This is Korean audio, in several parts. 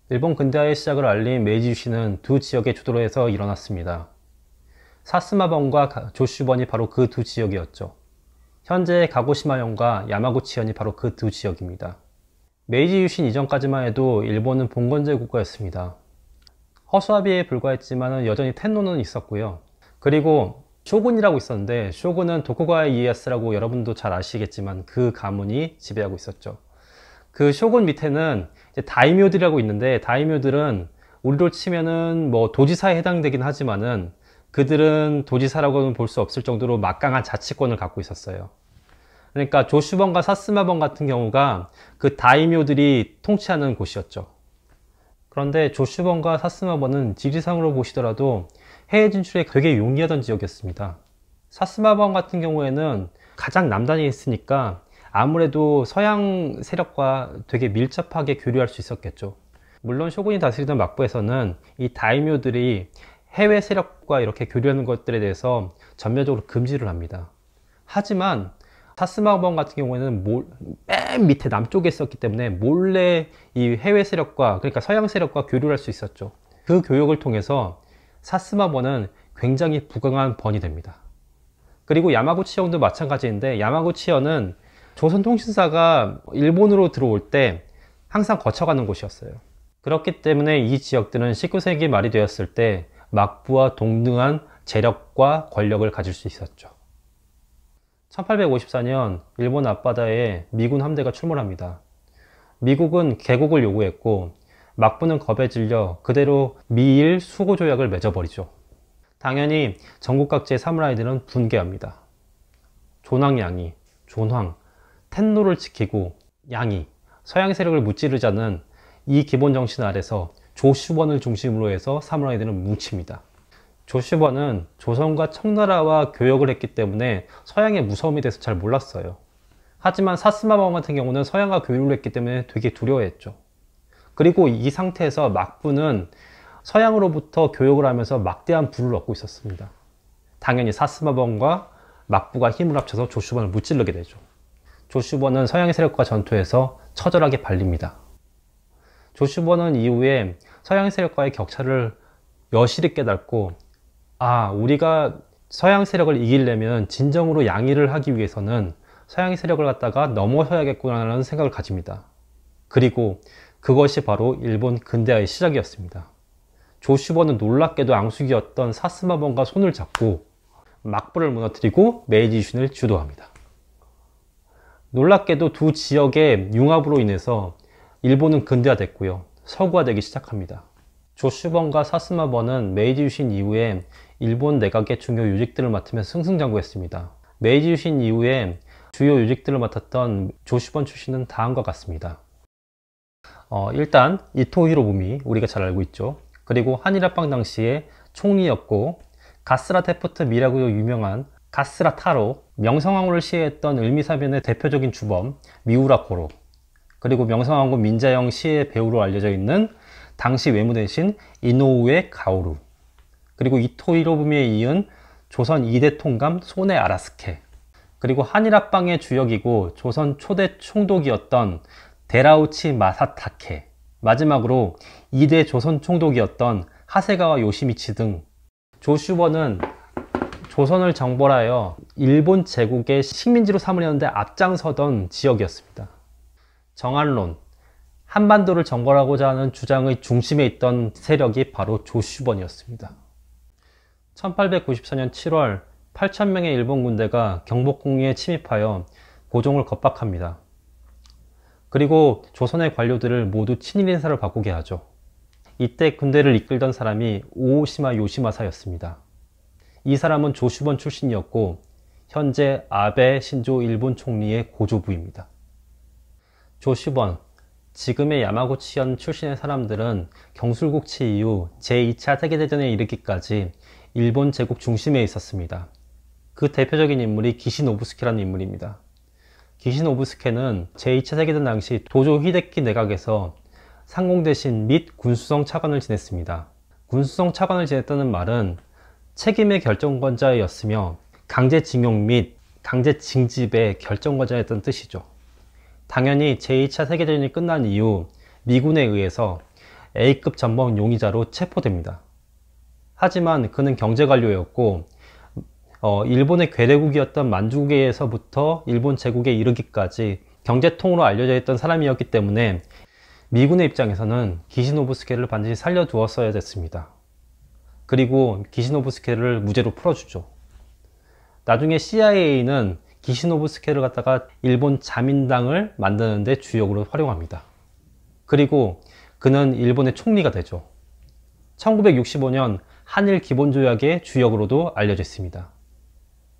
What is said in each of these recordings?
일본 근대화의 시작을 알린 메이지 유신은 두 지역의 주도로 해서 일어났습니다. 사스마번과 조슈번이 바로 그 두 지역이었죠. 현재의 가고시마현과 야마구치현이 바로 그 두 지역입니다. 메이지 유신 이전까지만 해도 일본은 봉건제 국가였습니다. 허수아비에 불과했지만 여전히 텐노는 있었고요. 그리고 쇼군이라고 있었는데, 쇼군은 도쿠가와 이에야스라고 여러분도 잘 아시겠지만 그 가문이 지배하고 있었죠. 그 쇼군 밑에는 이제 다이묘들이라고 있는데, 다이묘들은 우리로 치면은 뭐 도지사에 해당되긴 하지만은 그들은 도지사라고는 볼 수 없을 정도로 막강한 자치권을 갖고 있었어요. 그러니까 조슈번과 사스마번 같은 경우가 그 다이묘들이 통치하는 곳이었죠. 그런데 조슈번과 사스마번은 지리상으로 보시더라도 해외 진출에 되게 용이하던 지역이었습니다. 사스마번 같은 경우에는 가장 남단에 있으니까 아무래도 서양 세력과 되게 밀접하게 교류할 수 있었겠죠. 물론 쇼군이 다스리던 막부에서는 이 다이묘들이 해외 세력과 이렇게 교류하는 것들에 대해서 전면적으로 금지를 합니다. 하지만 사스마번 같은 경우에는 맨 밑에 남쪽에 있었기 때문에 몰래 이 해외 세력과, 그러니까 서양 세력과 교류를 할 수 있었죠. 그 교역을 통해서 사스마번은 굉장히 부강한 번이 됩니다. 그리고 야마구치현도 마찬가지인데, 야마구치현은 조선통신사가 일본으로 들어올 때 항상 거쳐가는 곳이었어요. 그렇기 때문에 이 지역들은 19세기 말이 되었을 때 막부와 동등한 재력과 권력을 가질 수 있었죠. 1854년 일본 앞바다에 미군 함대가 출몰합니다. 미국은 개국을 요구했고 막부는 겁에 질려 그대로 미일 수고조약을 맺어버리죠. 당연히 전국 각지의 사무라이들은 분개합니다. 존왕양이, 존황, 텐노를 지키고 양이 서양 세력을 무찌르자는 이 기본 정신 아래서 조슈번을 중심으로 해서 사무라이들은 뭉칩니다. 조슈번은 조선과 청나라와 교역을 했기 때문에 서양의 무서움에 대해서 잘 몰랐어요. 하지만 사스마번 같은 경우는 서양과 교류를 했기 때문에 되게 두려워했죠. 그리고 이 상태에서 막부는 서양으로부터 교역을 하면서 막대한 부를 얻고 있었습니다. 당연히 사스마번과 막부가 힘을 합쳐서 조슈번을 무찌르게 되죠. 조슈번은 서양 세력과 전투에서 처절하게 발립니다. 조슈번은 이후에 서양 세력과의 격차를 여실히 깨닫고, 우리가 서양 세력을 이기려면 진정으로 양의를 하기 위해서는 서양 세력을 갖다가 넘어서야겠구나라는 생각을 가집니다. 그리고 그것이 바로 일본 근대화의 시작이었습니다. 조슈번은 놀랍게도 앙숙이었던 사스마번과 손을 잡고 막부를 무너뜨리고 메이지 유신을 주도합니다. 놀랍게도 두 지역의 융합으로 인해서 일본은 근대화됐고요. 서구화되기 시작합니다. 조슈번과 사스마번은 메이지 유신 이후에 일본 내각의 중요 요직들을 맡으면서 승승장구했습니다. 메이지 유신 이후에 주요 요직들을 맡았던 조슈번 출신은 다음과 같습니다. 일단 이토 히로부미, 우리가 잘 알고 있죠. 그리고 한일합방 당시에 총리였고 가스라 테프트 미라구로 유명한 가스라 타로, 명성황후를 시해했던 을미사변의 대표적인 주범 미우라 고로, 그리고 명성황후 민자영 시의 배우로 알려져 있는 당시 외무대신 이노우에 가오루, 그리고 이토 히로부미에 이은 조선 2대 통감 소네 아라스케, 그리고 한일합방의 주역이고 조선 초대 총독이었던 데라우치 마사타케, 마지막으로 2대 조선 총독이었던 하세가와 요시미치 등 조슈번은 조선을 정벌하여 일본 제국의 식민지로 삼으려는데 앞장서던 지역이었습니다. 정한론, 한반도를 정벌하고자 하는 주장의 중심에 있던 세력이 바로 조슈번이었습니다. 1894년 7월 8,000명의 일본 군대가 경복궁에 침입하여 고종을 겁박합니다. 그리고 조선의 관료들을 모두 친일 인사를 바꾸게 하죠. 이때 군대를 이끌던 사람이 오오시마 요시마사였습니다. 이 사람은 조슈번 출신이었고 현재 아베 신조 일본 총리의 고조부입니다. 조슈번, 지금의 야마구치현 출신의 사람들은 경술국치 이후 제2차 세계대전에 이르기까지 일본 제국 중심에 있었습니다. 그 대표적인 인물이 기신 오부스케라는 인물입니다. 기신 오부스케는 제2차 세계대전 당시 도조 히데키 내각에서 상공대신 및 군수성 차관을 지냈습니다. 군수성 차관을 지냈다는 말은 책임의 결정권자였으며 강제징용 및 강제징집의 결정권자였던 뜻이죠. 당연히 제2차 세계대전이 끝난 이후 미군에 의해서 A급 전범 용의자로 체포됩니다. 하지만 그는 경제관료였고 일본의 괴뢰국이었던 만주국에서부터 일본 제국에 이르기까지 경제통으로 알려져 있던 사람이었기 때문에 미군의 입장에서는 기시노부스케를 반드시 살려두었어야 됐습니다. 그리고 기시노부스케를 무죄로 풀어주죠. 나중에 CIA는 기시노부스케를 갖다가 일본 자민당을 만드는 데 주역으로 활용합니다. 그리고 그는 일본의 총리가 되죠. 1965년 한일 기본조약의 주역으로도 알려져 있습니다.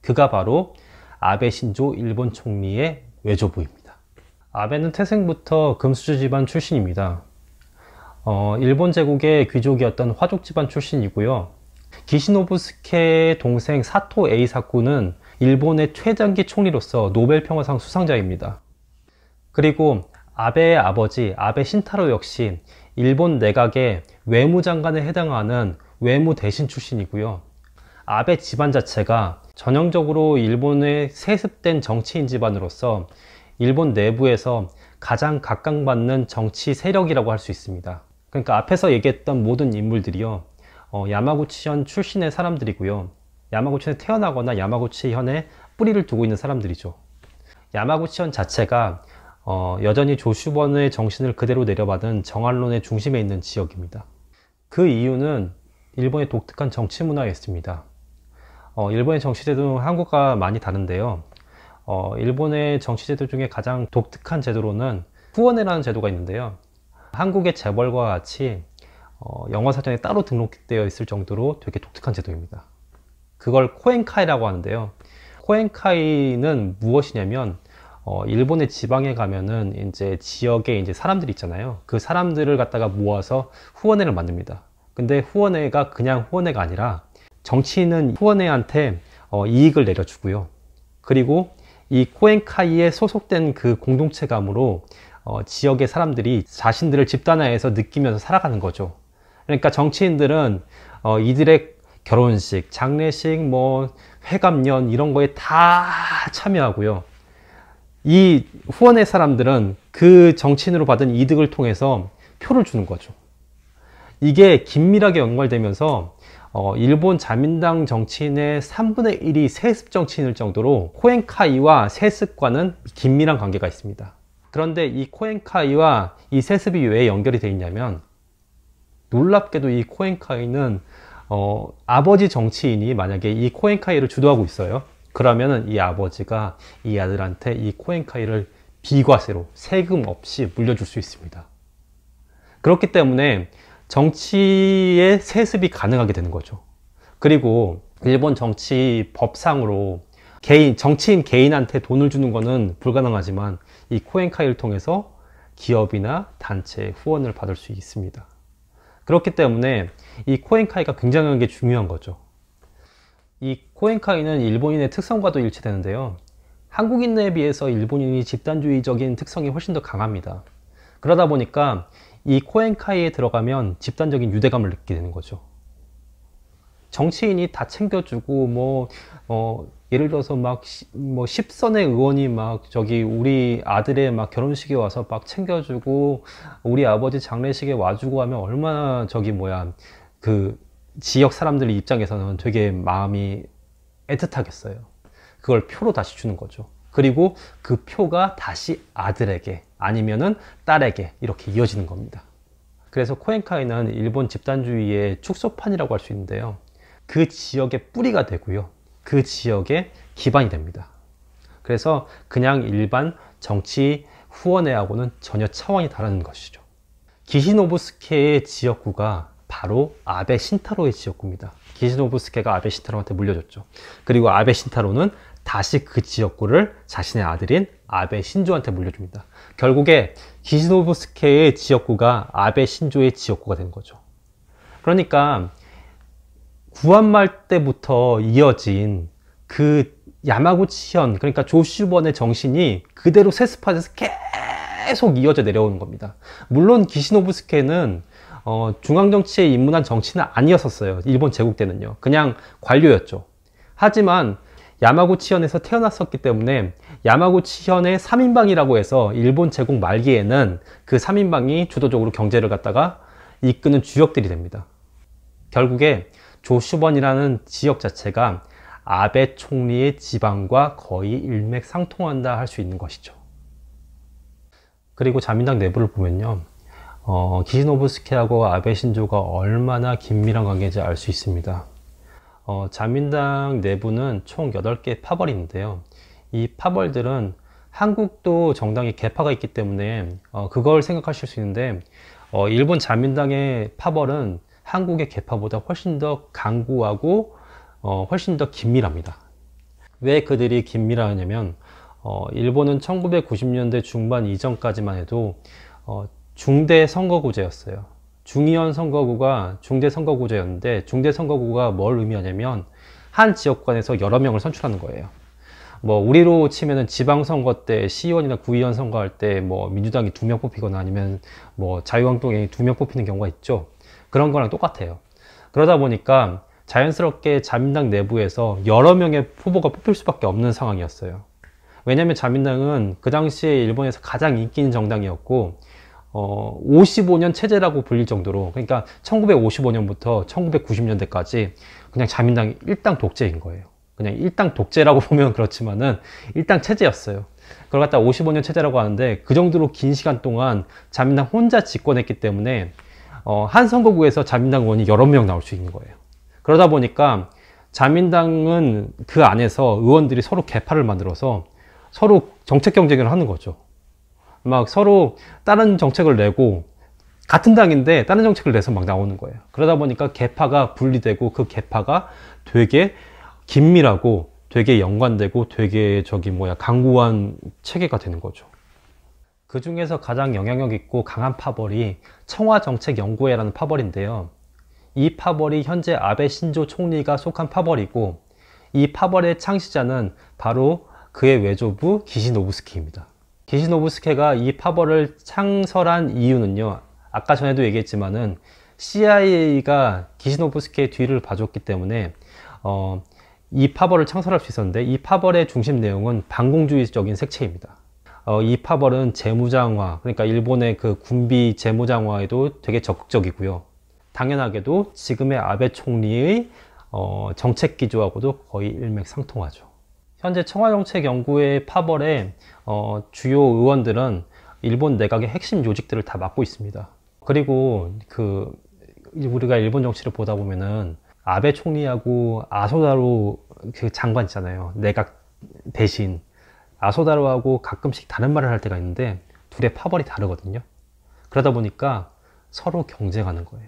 그가 바로 아베 신조 일본 총리의 외조부입니다. 아베는 태생부터 금수저 집안 출신입니다. 일본 제국의 귀족이었던 화족 집안 출신이고요. 기시노부스케의 동생 사토 에이사쿠는 일본의 최장기 총리로서 노벨 평화상 수상자입니다. 그리고 아베의 아버지 아베 신타로 역시 일본 내각의 외무장관에 해당하는 외무대신 출신이고요. 아베 집안 자체가 전형적으로 일본의 세습된 정치인 집안으로서 일본 내부에서 가장 각광받는 정치 세력이라고 할 수 있습니다. 그러니까 앞에서 얘기했던 모든 인물들이요, 야마구치현 출신의 사람들이고요. 야마구치현에 태어나거나 야마구치현에 뿌리를 두고 있는 사람들이죠. 야마구치현 자체가 여전히 조슈번의 정신을 그대로 내려받은 정한론의 중심에 있는 지역입니다. 그 이유는 일본의 독특한 정치 문화에 있습니다. 일본의 정치제도는 한국과 많이 다른데요. 일본의 정치제도 중에 가장 독특한 제도로는 후원회라는 제도가 있는데요. 한국의 재벌과 같이 영어사전에 따로 등록되어 있을 정도로 되게 독특한 제도입니다. 그걸 코엔카이라고 하는데요. 코엔카이는 무엇이냐면 일본의 지방에 가면은 이제 지역에 이제 사람들이 있잖아요. 그 사람들을 갖다가 모아서 후원회를 만듭니다. 근데 후원회가 그냥 후원회가 아니라 정치인은 후원회한테 이익을 내려주고요. 그리고 이 코엔카이에 소속된 그 공동체감으로 지역의 사람들이 자신들을 집단화해서 느끼면서 살아가는 거죠. 그러니까 정치인들은 이들의 결혼식, 장례식, 뭐 회갑년 이런 거에 다 참여하고요. 이 후원회 사람들은 그 정치인으로 받은 이득을 통해서 표를 주는 거죠. 이게 긴밀하게 연결되면서 일본 자민당 정치인의 3분의 1이 세습 정치인일 정도로 코엔카이와 세습과는 긴밀한 관계가 있습니다. 그런데 이 코엔카이와 이 세습이 왜 연결이 되어 있냐면, 놀랍게도 이 코엔카이는 아버지 정치인이 만약에 이 코엔카이를 주도하고 있어요. 그러면은 이 아버지가 이 아들한테 이 코엔카이를 비과세로 세금 없이 물려줄 수 있습니다. 그렇기 때문에 정치의 세습이 가능하게 되는 거죠. 그리고 일본 정치 법상으로 정치인 개인한테 돈을 주는 거는 불가능하지만 이 코엔카이를 통해서 기업이나 단체의 후원을 받을 수 있습니다. 그렇기 때문에 이 코엔카이가 굉장히 중요한 거죠. 이 코엔카이는 일본인의 특성과도 일치되는데요. 한국인에 비해서 일본인이 집단주의적인 특성이 훨씬 더 강합니다. 그러다 보니까 이 코엔카이에 들어가면 집단적인 유대감을 느끼게 되는 거죠. 정치인이 다 챙겨주고 예를 들어서 막 10선의 의원이 막 우리 아들의 막 결혼식에 와서 막 챙겨주고 우리 아버지 장례식에 와주고 하면 얼마나 그 지역 사람들 입장에서는 되게 마음이 애틋하겠어요. 그걸 표로 다시 주는 거죠. 그리고 그 표가 다시 아들에게 아니면은 딸에게 이렇게 이어지는 겁니다. 그래서 코엔카이는 일본 집단주의의 축소판이라고 할 수 있는데요. 그 지역의 뿌리가 되고요. 그 지역의 기반이 됩니다. 그래서 그냥 일반 정치 후원회하고는 전혀 차원이 다른 것이죠. 기시노부스케의 지역구가 바로 아베 신타로의 지역구입니다. 기시노부스케가 아베 신타로한테 물려줬죠. 그리고 아베 신타로는 다시 그 지역구를 자신의 아들인 아베 신조한테 물려줍니다. 결국에 기시노부스케의 지역구가 아베 신조의 지역구가 된 거죠. 그러니까 구한말 때부터 이어진 그 야마구치현, 그러니까 조슈번의 정신이 그대로 세습화돼서 계속 이어져 내려오는 겁니다. 물론 기시노부스케는 중앙정치에 입문한 정치는 아니었었어요. 일본 제국 때는요. 그냥 관료였죠. 하지만 야마구치현에서 태어났었기 때문에 야마구치현의 3인방이라고 해서 일본 제국 말기에는 그 3인방이 주도적으로 경제를 갖다가 이끄는 주역들이 됩니다. 결국에 조슈번이라는 지역 자체가 아베 총리의 지방과 거의 일맥상통한다 할 수 있는 것이죠. 그리고 자민당 내부를 보면요, 기시노부스케하고 아베 신조가 얼마나 긴밀한 관계인지 알 수 있습니다. 자민당 내부는 총 8개의 파벌인데요. 이 파벌들은 한국도 정당이 계파가 있기 때문에 그걸 생각하실 수 있는데, 일본 자민당의 파벌은 한국의 계파보다 훨씬 더 강구하고 훨씬 더 긴밀합니다. 왜 그들이 긴밀하냐면 일본은 1990년대 중반 이전까지만 해도 중대 선거구제였어요. 중의원 선거구가 중대 선거구제였는데, 중대 선거구가 뭘 의미하냐면 한 지역권에서 여러 명을 선출하는 거예요. 뭐 우리로 치면은 지방선거 때 시의원이나 구의원 선거할 때 뭐 민주당이 2명 뽑히거나 아니면 뭐 자유한국당이 2명 뽑히는 경우가 있죠. 그런 거랑 똑같아요. 그러다 보니까 자연스럽게 자민당 내부에서 여러 명의 후보가 뽑힐 수밖에 없는 상황이었어요. 왜냐하면 자민당은 그 당시에 일본에서 가장 인기 있는 정당이었고 55년 체제라고 불릴 정도로, 그러니까 1955년부터 1990년대까지 그냥 자민당이 일당 독재인 거예요. 그냥 일당 독재라고 보면 그렇지만은 일당 체제였어요. 그걸 갖다 55년 체제라고 하는데, 그 정도로 긴 시간 동안 자민당 혼자 집권했기 때문에 한 선거구에서 자민당 의원이 여러 명 나올 수 있는 거예요. 그러다 보니까 자민당은 그 안에서 의원들이 서로 계파를 만들어서 서로 정책 경쟁을 하는 거죠. 막 서로 다른 정책을 내고, 같은 당인데 다른 정책을 내서 막 나오는 거예요. 그러다 보니까 계파가 분리되고, 그 계파가 되게 긴밀하고 되게 연관되고 되게 강구한 체계가 되는 거죠. 그 중에서 가장 영향력 있고 강한 파벌이 청와정책연구회라는 파벌인데요. 이 파벌이 현재 아베 신조 총리가 속한 파벌이고, 이 파벌의 창시자는 바로 그의 외조부 기시노부스케입니다. 기시노부스케가 이 파벌을 창설한 이유는요, 아까 전에도 얘기했지만은 CIA가 기시노부스케의 뒤를 봐줬기 때문에 이 파벌을 창설할 수 있었는데, 이 파벌의 중심 내용은 반공주의적인 색채입니다. 이 파벌은 재무장화, 그러니까 일본의 그 군비 재무장화에도 되게 적극적이고요. 당연하게도 지금의 아베 총리의 정책 기조하고도 거의 일맥상통하죠. 현재 청와정책연구회 파벌의 주요 의원들은 일본 내각의 핵심 요직들을 다 맡고 있습니다. 그리고 우리가 일본 정치를 보다 보면은 아베 총리하고 아소다로 그 장관 있잖아요. 내각 대신 아소다로하고 가끔씩 다른 말을 할 때가 있는데, 둘의 파벌이 다르거든요. 그러다 보니까 서로 경쟁하는 거예요.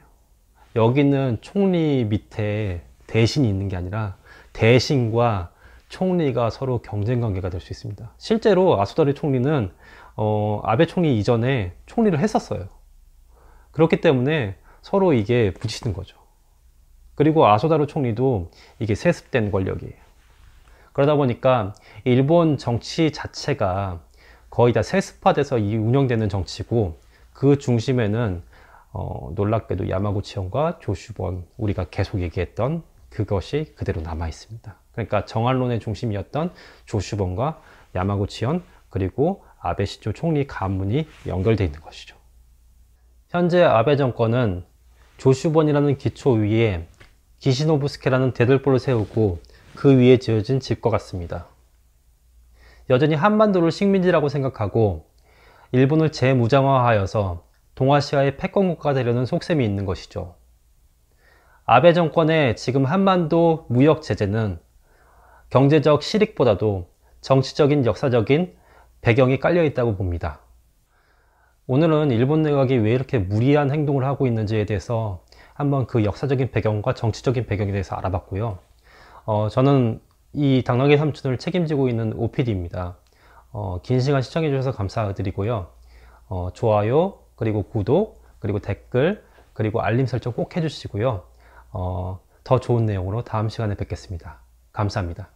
여기는 총리 밑에 대신이 있는 게 아니라 대신과 총리가 서로 경쟁 관계가 될 수 있습니다. 실제로 아소다로 총리는 아베 총리 이전에 총리를 했었어요. 그렇기 때문에 서로 이게 부딪히는 거죠. 그리고 아소다로 총리도 이게 세습된 권력이에요. 그러다 보니까 일본 정치 자체가 거의 다 세습화돼서 운영되는 정치고, 그 중심에는 놀랍게도 야마구치현과 조슈번, 우리가 계속 얘기했던 그것이 그대로 남아 있습니다. 그러니까 정한론의 중심이었던 조슈번과 야마구치현, 그리고 아베 신조 총리 가문이 연결되어 있는 것이죠. 현재 아베 정권은 조슈번이라는 기초 위에 기시노부스케라는 대들보를 세우고 그 위에 지어진 집과 같습니다. 여전히 한반도를 식민지라고 생각하고 일본을 재무장화하여서 동아시아의 패권국가가 되려는 속셈이 있는 것이죠. 아베 정권의 지금 한반도 무역 제재는 경제적 실익보다도 정치적인 역사적인 배경이 깔려 있다고 봅니다. 오늘은 일본 내각이 왜 이렇게 무리한 행동을 하고 있는지에 대해서 한번 그 역사적인 배경과 정치적인 배경에 대해서 알아봤고요. 저는 이 당나귀 삼촌을 책임지고 있는 OPD입니다. 긴 시간 시청해 주셔서 감사드리고요. 좋아요, 그리고 구독, 그리고 댓글, 그리고 알림 설정 꼭 해주시고요. 더 좋은 내용으로 다음 시간에 뵙겠습니다. 감사합니다.